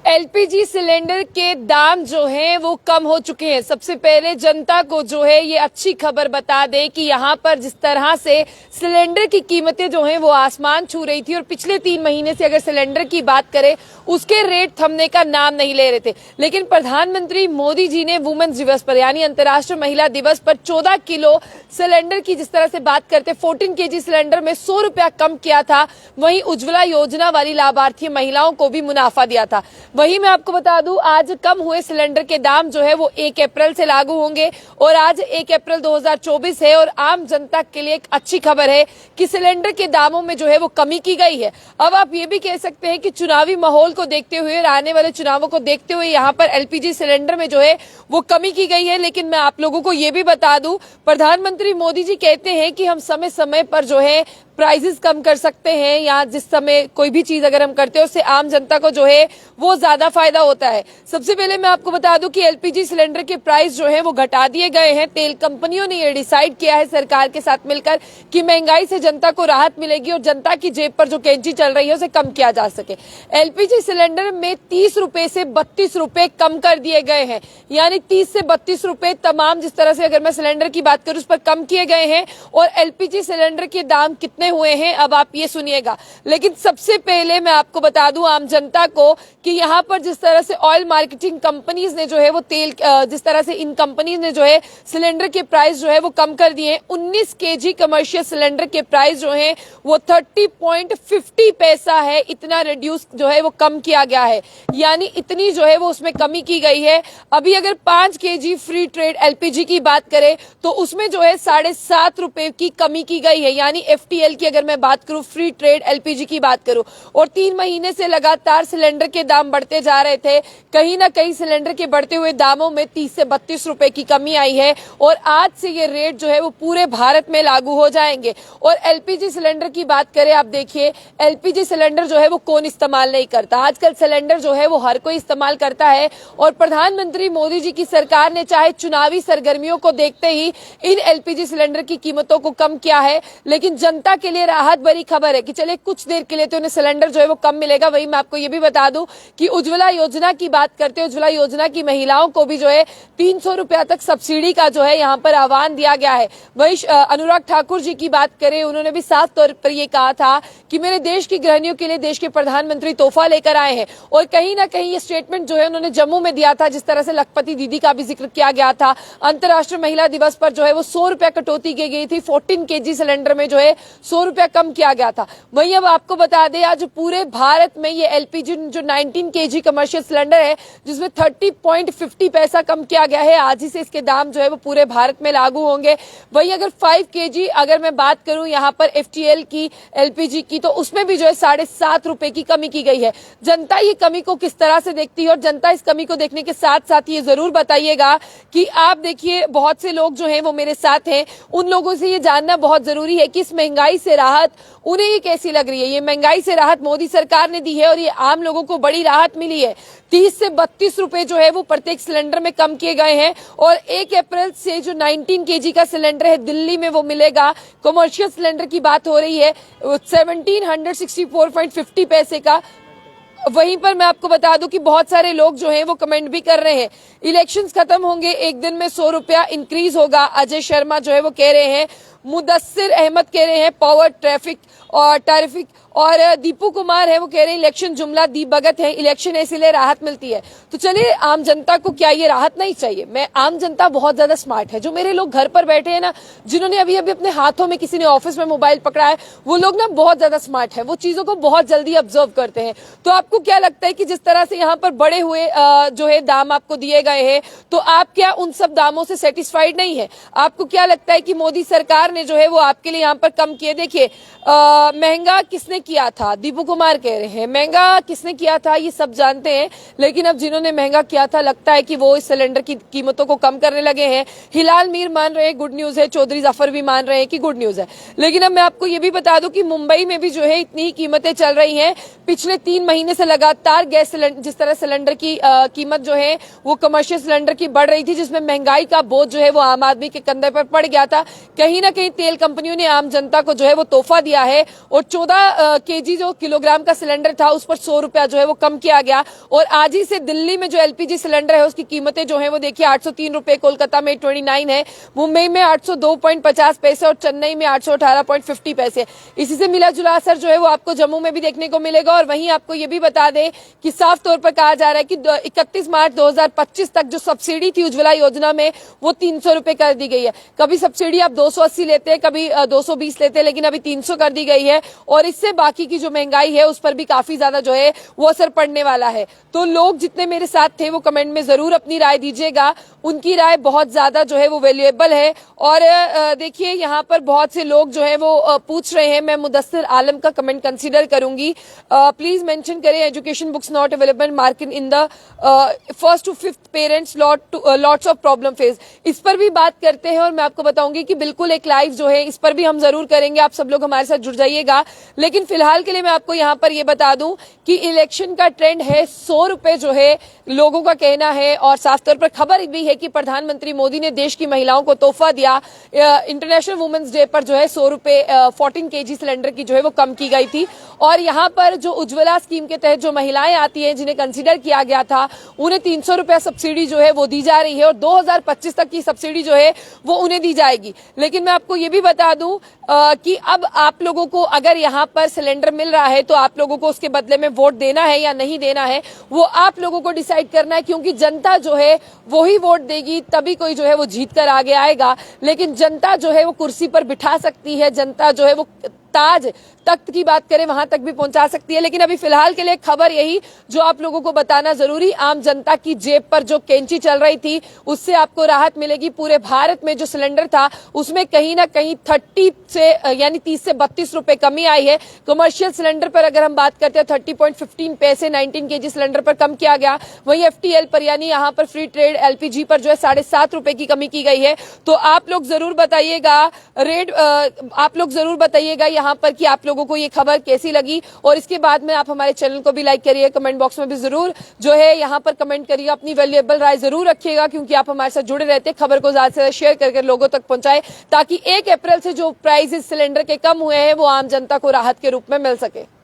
LPG cylinder के दाम जो हैं वो कम हो चुके हैं। सबसे पहले जनता को जो है ये अच्छी खबर बता दें कि यहाँ पर जिस तरह से सिलेंडर की कीमतें जो हैं वो आसमान छू रही थी और पिछले 3 महीने से अगर सिलेंडर की बात करें उसके रेट थमने का नाम नहीं ले रहे थे। लेकिन प्रधानमंत्री मोदी जी ने वुमेन्स दिवस पर यानी अंतर्राष्ट्रीय महिला दिवस पर 14 किलो सिलेंडर की जिस तरह से बात करते 14 केजी सिलेंडर में 100 रुपया कम किया था। वहीं उज्ज्वला योजना वाली लाभार्थी महिलाओं को भी मुनाफा दिया था। वहीं मैं आपको बता दूं आज कम हुए सिलेंडर के दाम जो है वो 1 अप्रैल से लागू होंगे और आज 1 अप्रैल 2024 है और आम जनता के लिए एक अच्छी खबर है कि सिलेंडर के दामों में जो है वो कमी की गई है। अब आप ये भी कह सकते हैं कि चुनावी माहौल को देखते हुए और आने वाले चुनावों को देखते हुए यहाँ पर एलपीजी सिलेंडर में जो है वो कमी की गई है। लेकिन मैं आप लोगों को ये भी बता दूं प्रधानमंत्री मोदी जी कहते हैं कि हम समय समय पर जो है प्राइसेस कम कर सकते हैं या जिस समय कोई भी चीज अगर हम करते हैं उससे आम जनता को जो है वो ज्यादा फायदा होता है। सबसे पहले मैं आपको बता दूं कि एलपीजी सिलेंडर के प्राइस जो है वो घटा दिए गए हैं। तेल कंपनियों ने ये डिसाइड किया है सरकार के साथ मिलकर कि महंगाई से जनता को राहत मिलेगी और जनता की जेब पर जो कैंची चल रही है उसे कम किया जा सके। एलपीजी सिलेंडर में 30 रुपए से 32 रुपए कम कर दिए गए हैं, यानी 30 से 32 रुपए तमाम जिस तरह से अगर मैं सिलेंडर की बात करूं उस पर कम किए गए हैं। और एलपीजी सिलेंडर के दाम कितने हुए हैं अब आप ये सुनिएगा। लेकिन सबसे पहले मैं आपको बता दूं आम जनता को कि यहाँ पर जिस तरह से ऑयल मार्केटिंग कंपनीज ने जो है वो तेल जिस तरह से इन कंपनीज ने जो है सिलेंडर के प्राइस जो है वो कम कर दिए हैं। 19 केजी कमर्शियल सिलेंडर के प्राइस जो है वो 30.50 पैसा है, इतना रिड्यूस जो है वो कम किया गया है, यानी इतनी जो है वो उसमें कमी की गई है। अभी अगर 5 केजी फ्री ट्रेड एलपीजी की बात करें तो उसमें जो है 7.5 रुपए की कमी की गई है, यानी एफटीएल की अगर मैं बात करूं फ्री ट्रेड एलपीजी की बात करूं। और 3 महीने से लगातार सिलेंडर के दाम बढ़ते जा रहे थे। कहीं ना कहीं सिलेंडर के बढ़ते हुए दामों में 30 से 32 रुपए की कमी आई है और आज से ये रेट जो है वो पूरे भारत में लागू हो जाएंगे। और एलपीजी सिलेंडर की बात करें, आप देखिए एलपीजी सिलेंडर जो है वो कौन इस्तेमाल नहीं करता। आजकल सिलेंडर जो है वो हर कोई इस्तेमाल करता है और प्रधानमंत्री मोदी जी की सरकार ने चाहे चुनावी सरगर्मियों को देखते ही इन एलपीजी सिलेंडर की कीमतों को कम किया है। लेकिन जनता के लिए राहत भरी खबर है कि चले कुछ देर के लिए तो उन्हें सिलेंडर जो है वो कम मिलेगा। वहीं मैं आपको ये भी बता दूं कि उज्ज्वला योजना की बात करते हैं, उज्ज्वला योजना की महिलाओं को भी जो है 300 रुपया तक सब्सिडी का जो है यहाँ पर आह्वान दिया गया है। वहीं अनुराग ठाकुर जी की बात करें, उन्होंने भी साफ तौर पर यह कहा था कि मेरे देश की गृहिणियों के लिए देश के प्रधानमंत्री तोहफा लेकर आए हैं। और कहीं ना कहीं ये स्टेटमेंट जो है उन्होंने जम्मू में दिया था, जिस तरह से लखपति दीदी का भी जिक्र किया गया था। अंतर्राष्ट्रीय महिला दिवस पर जो है वो 100 रुपया कटौती की गई थी, 14 केजी सिलेंडर में जो है 100 रुपया कम किया गया था। वहीं अब आपको बता दें आज पूरे भारत में ये एलपीजी जो 19 केजी कमर्शियल सिलेंडर है जिसमें 30.50 पैसा कम किया गया है, आज ही से इसके दाम जो है वो पूरे भारत में लागू होंगे। वहीं अगर 5 केजी अगर मैं बात करूं यहाँ पर एफटीएल की एलपीजी की तो उसमें भी जो है 7.5 रुपए की कमी की गई है। जनता ये कमी को किस तरह से देखती है और जनता इस कमी को देखने के साथ साथ ये जरूर बताइएगा कि आप देखिए बहुत से लोग जो हैं वो मेरे साथ हैं, उन लोगों से ये जानना बहुत जरूरी है कि इस महंगाई से राहत उन्हें ये कैसी लग रही है। ये महंगाई से राहत मोदी सरकार ने दी है और ये आम लोगों को बड़ी राहत मिली है। 30 से 32 रुपए जो है वो प्रत्येक सिलेंडर में कम किए गए हैं और 1 अप्रैल से जो 19 केजी का सिलेंडर है दिल्ली में वो मिलेगा। कमर्शियल सिलेंडर की बात हो रही है 1764.50 पैसे का। वहीं पर मैं आपको बता दूं कि बहुत सारे लोग जो हैं वो कमेंट भी कर रहे हैं इलेक्शंस खत्म होंगे एक दिन में 100 रुपया इंक्रीज होगा। अजय शर्मा जो है वो कह रहे हैं, मुदस्सिर अहमद कह रहे हैं पावर ट्रैफिक और टैरिफिक, और दीपू कुमार है वो कह रहे हैं इलेक्शन जुमला दीप भगत है, इलेक्शन है इसीलिए राहत मिलती है। तो चलिए आम जनता को क्या ये राहत नहीं चाहिए? मैं आम जनता बहुत ज्यादा स्मार्ट है। जो मेरे लोग घर पर बैठे हैं ना, जिन्होंने अभी अभी अपने हाथों में किसी ने ऑफिस में मोबाइल पकड़ा है, वो लोग ना बहुत ज्यादा स्मार्ट है, वो चीजों को बहुत जल्दी ऑब्जर्व करते हैं। तो आपको क्या लगता है कि जिस तरह से यहाँ पर बढ़े हुए जो है दाम आपको दिए गए हैं तो आप क्या उन सब दामों से सेटिस्फाइड नहीं है? आपको क्या लगता है कि मोदी सरकार ने जो है वो आपके लिए यहाँ पर कम किए? देखिए महंगा किसने किया था? दीपू कुमार कह रहे हैं महंगा किसने किया था ये सब जानते हैं, लेकिन अब जिन्होंने महंगा किया था लगता है कि वो इस सिलेंडर की कीमतों को कम करने लगे हैं। हिलाल मीर मान रहे हैं गुड न्यूज है, चौधरी जफर भी मान रहे हैं कि गुड न्यूज है। लेकिन अब मैं आपको ये भी बता दूं कि मुंबई में भी जो है इतनी ही कीमतें चल रही हैं। पिछले 3 महीने से लगातार गैस सिलेंडर जिस तरह सिलेंडर की कीमत जो है वो कमर्शियल सिलेंडर की बढ़ रही थी, जिसमें महंगाई का बोझ जो है वो आम आदमी के कंधे पर पड़ गया था। कहीं ना कहीं कई तेल कंपनियों ने आम जनता को जो है वो तोहफा दिया है और 14 केजी जो किलोग्राम का सिलेंडर था उस पर 100 रुपया जो है वो कम किया गया। और आज ही से दिल्ली में जो एलपीजी सिलेंडर है उसकी कीमतें जो है वो देखिए 803 रुपए, कोलकाता में 29 है, मुंबई में 802.50 पैसे और चेन्नई में 818.50 पैसे। इसी से मिला जुला असर जो है वो आपको जम्मू में भी देखने को मिलेगा। और वहीं आपको ये भी बता दें कि साफ तौर पर कहा जा रहा है कि 31 मार्च 2025 तक जो सब्सिडी थी उज्ज्वला योजना में वो 300 रुपए कर दी गई है। कभी सब्सिडी आप 280 लेते हैं, कभी 220 लेते हैं, लेकिन अभी 300 कर दी गई है। और इससे बाकी की जो महंगाई है उस पर भी काफी ज्यादा जो है वो असर पड़ने वाला है। तो लोग जितने मेरे साथ थे वो कमेंट में जरूर अपनी राय दीजिएगा, उनकी राय बहुत ज्यादा जो है वो वैल्यूएबल है। और देखिए यहाँ पर बहुत से लोग जो है वो पूछ रहे हैं, मैं मुदस्सिर आलम का कमेंट कंसीडर करूंगी, प्लीज मेंशन करें education books not available market in the first to fifth parents lots of problem face. इस पर भी बात करते हैं और मैं आपको बताऊंगी कि बिल्कुल एक लाइव जो है इस पर भी हम जरूर करेंगे, आप सब लोग हमारे साथ जुड़ जाइएगा। लेकिन फिलहाल के लिए मैं आपको यहाँ पर ये बता दूं कि इलेक्शन का ट्रेंड है 100 रुपए जो है लोगों का कहना है। और साफ तौर पर खबर भी है कि प्रधानमंत्री मोदी ने देश की महिलाओं को तोहफा दिया। इंटरनेशनल वुमेन्स डे पर जो है 100 रुपए 14 केजी सिलेंडर की जो है वो कम की गई थी। और यहाँ पर जो उज्ज्वला स्कीम के तहत जो महिलाएं आती हैं जिन्हें कंसीडर किया गया था उन्हें 300 रुपया सब्सिडी जो है वो दी जा रही है और 2025 तक की सब्सिडी जो है वो उन्हें दी जाएगी। लेकिन मैं आपको ये भी बता दूं कि अब आप लोगों को अगर यहाँ पर सिलेंडर मिल रहा है तो आप लोगों को उसके बदले में वोट देना है या नहीं देना है वो आप लोगों को डिसाइड करना है, क्योंकि जनता जो है वो ही वोट देगी तभी कोई जो है वो जीत कर आगे आएगा। लेकिन जनता जो है वो कुर्सी पर बिठा सकती है, जनता जो है वो ताज तख्त की बात करें वहां तक भी पहुंचा सकती है। लेकिन अभी फिलहाल के लिए खबर यही जो आप लोगों को बताना जरूरी, आम जनता की जेब पर जो कैंची चल रही थी उससे आपको राहत मिलेगी। पूरे भारत में जो सिलेंडर था उसमें कहीं ना कहीं 30 से 32 रुपए कमी आई है। कमर्शियल सिलेंडर पर अगर हम बात करते हैं 30.15 पैसे 19 केजी सिलेंडर पर कम किया गया। वहीं FTL पर यानी यहाँ पर फ्री ट्रेड LPG पर जो है 7.5 रुपए की कमी की गई है। तो आप लोग जरूर बताइएगा आप लोग जरूर बताइएगा यहाँ पर कि आप लोगों को ये खबर कैसी लगी। और इसके बाद में आप हमारे चैनल को भी लाइक करिए, कमेंट बॉक्स में भी जरूर जो है यहाँ पर कमेंट करिए, अपनी वैल्यूएबल राय जरूर रखिएगा, क्योंकि आप हमारे साथ जुड़े रहते हैं। खबर को ज्यादा से ज्यादा शेयर करके लोगों तक पहुंचाए ताकि 1 अप्रैल से जो प्राइसेस सिलेंडर के कम हुए हैं वो आम जनता को राहत के रूप में मिल सके।